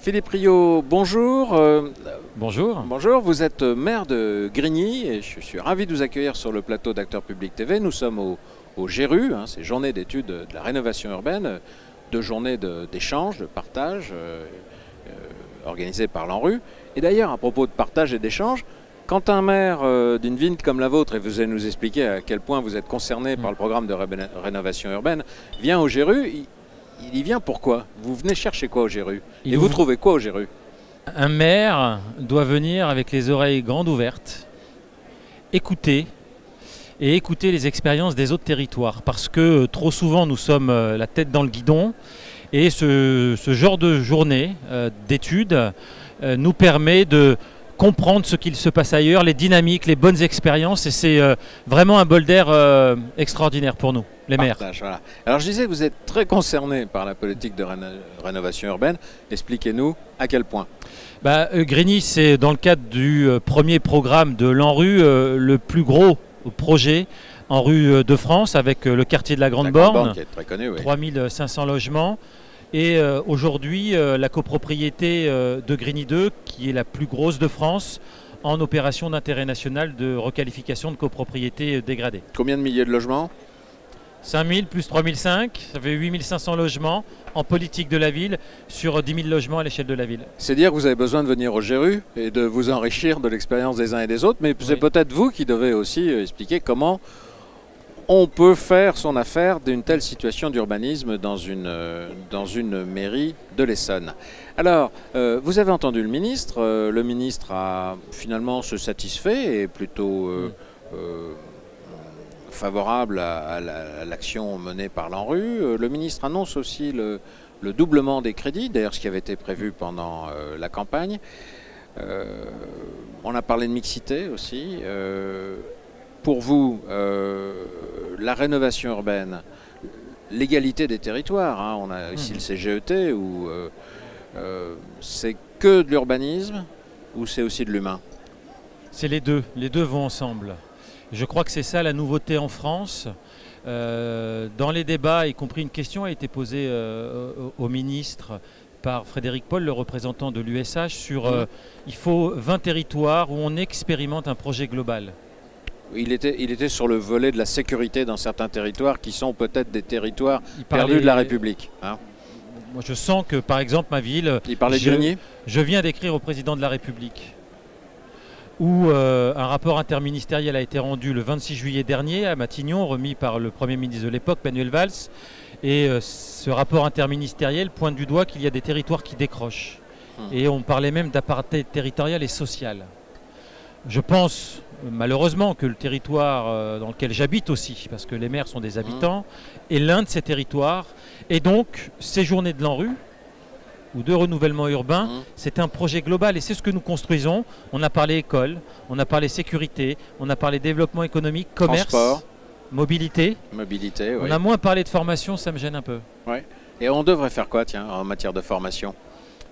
Philippe Riot, bonjour. Bonjour. Bonjour, vous êtes maire de Grigny et je suis ravi de vous accueillir sur le plateau d'Acteurs Publics TV. Nous sommes au GERU, ces journées d'études de la rénovation urbaine, deux journées d'échange, de partage, organisées par l'ANRU. Et d'ailleurs, à propos de partage et d'échange, quand un maire d'une ville comme la vôtre, et vous allez nous expliquer à quel point vous êtes concerné par le programme de rénovation urbaine, vient au GERU, il y vient pourquoi? Vous venez chercher quoi au GERU? Et vous trouvez quoi au GERU? Un maire doit venir avec les oreilles grandes ouvertes, écouter les expériences des autres territoires. Parce que trop souvent, nous sommes la tête dans le guidon. Et ce genre de journée d'études nous permet de comprendre ce qu'il se passe ailleurs, les dynamiques, les bonnes expériences. Et c'est vraiment un bol d'air extraordinaire pour nous, les maires. Voilà. Alors je disais que vous êtes très concerné par la politique de rénovation urbaine. Expliquez-nous à quel point. Grigny, c'est dans le cadre du premier programme de l'ANRU, le plus gros projet en rue de France avec le quartier de la Grande Borne, qui est très connu, oui. 3500 logements. Et aujourd'hui, la copropriété de Grigny 2, qui est la plus grosse de France, en opération d'intérêt national de requalification de copropriété dégradée. Combien de milliers de logements? 5000 plus 3005, ça fait 8500 logements en politique de la ville sur 10 000 logements à l'échelle de la ville. C'est dire que vous avez besoin de venir au GERU et de vous enrichir de l'expérience des uns et des autres, mais c'est peut-être vous qui devez aussi expliquer comment on peut faire son affaire d'une telle situation d'urbanisme dans une mairie de l'Essonne. Alors, vous avez entendu le ministre a finalement se satisfait et plutôt favorable à l'action menée par l'ANRU. Le ministre annonce aussi le doublement des crédits, d'ailleurs ce qui avait été prévu pendant la campagne. On a parlé de mixité aussi. Pour vous, la rénovation urbaine, l'égalité des territoires, on a ici le CGET, où c'est que de l'urbanisme ou c'est aussi de l'humain? C'est les deux vont ensemble. Je crois que c'est ça la nouveauté en France. Dans les débats, y compris une question a été posée au ministre par Frédéric Paul, le représentant de l'USH, sur il faut 20 territoires où on expérimente un projet global. Il était sur le volet de la sécurité dans certains territoires qui sont peut-être des territoires perdus de la République. Moi, je sens que, par exemple, ma ville, il parlait de Grigny. Je viens d'écrire au président de la République, où un rapport interministériel a été rendu le 26 juillet dernier à Matignon, remis par le Premier ministre de l'époque, Manuel Valls. Et ce rapport interministériel pointe du doigt qu'il y a des territoires qui décrochent. Et on parlait même d'apartheid territorial et social. Je pense malheureusement que le territoire dans lequel j'habite aussi, parce que les maires sont des habitants, est l'un de ces territoires. Et donc, ces journées de l'ANRU, ou de renouvellement urbain, c'est un projet global et c'est ce que nous construisons. On a parlé école, on a parlé sécurité, on a parlé développement économique, commerce, transport, mobilité. Oui. On a moins parlé de formation, ça me gêne un peu. Ouais. Et on devrait faire quoi, tiens, en matière de formation?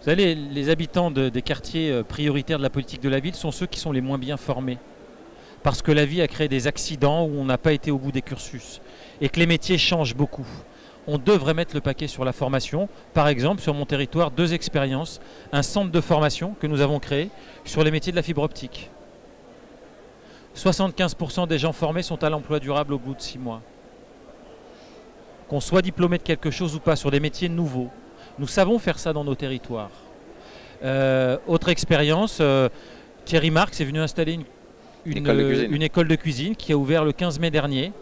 Vous savez, les habitants des quartiers prioritaires de la politique de la ville sont ceux qui sont les moins bien formés. Parce que la vie a créé des accidents où on n'a pas été au bout des cursus. Et que les métiers changent beaucoup. On devrait mettre le paquet sur la formation. Par exemple, sur mon territoire, 2 expériences. Un centre de formation que nous avons créé sur les métiers de la fibre optique. 75% des gens formés sont à l'emploi durable au bout de 6 mois. Qu'on soit diplômé de quelque chose ou pas, sur des métiers nouveaux. Nous savons faire ça dans nos territoires. Autre expérience, Thierry Marx est venu installer une école de cuisine qui a ouvert le 15 mai dernier.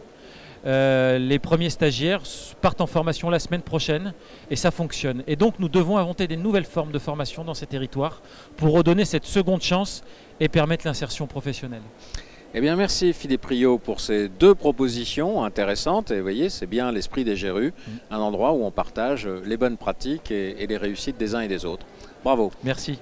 Les premiers stagiaires partent en formation la semaine prochaine et ça fonctionne. Et donc nous devons inventer des nouvelles formes de formation dans ces territoires pour redonner cette seconde chance et permettre l'insertion professionnelle. Eh bien merci Philippe Riot pour ces 2 propositions intéressantes. Et vous voyez, c'est bien l'esprit des GERU, un endroit où on partage les bonnes pratiques et les réussites des uns et des autres. Bravo. Merci.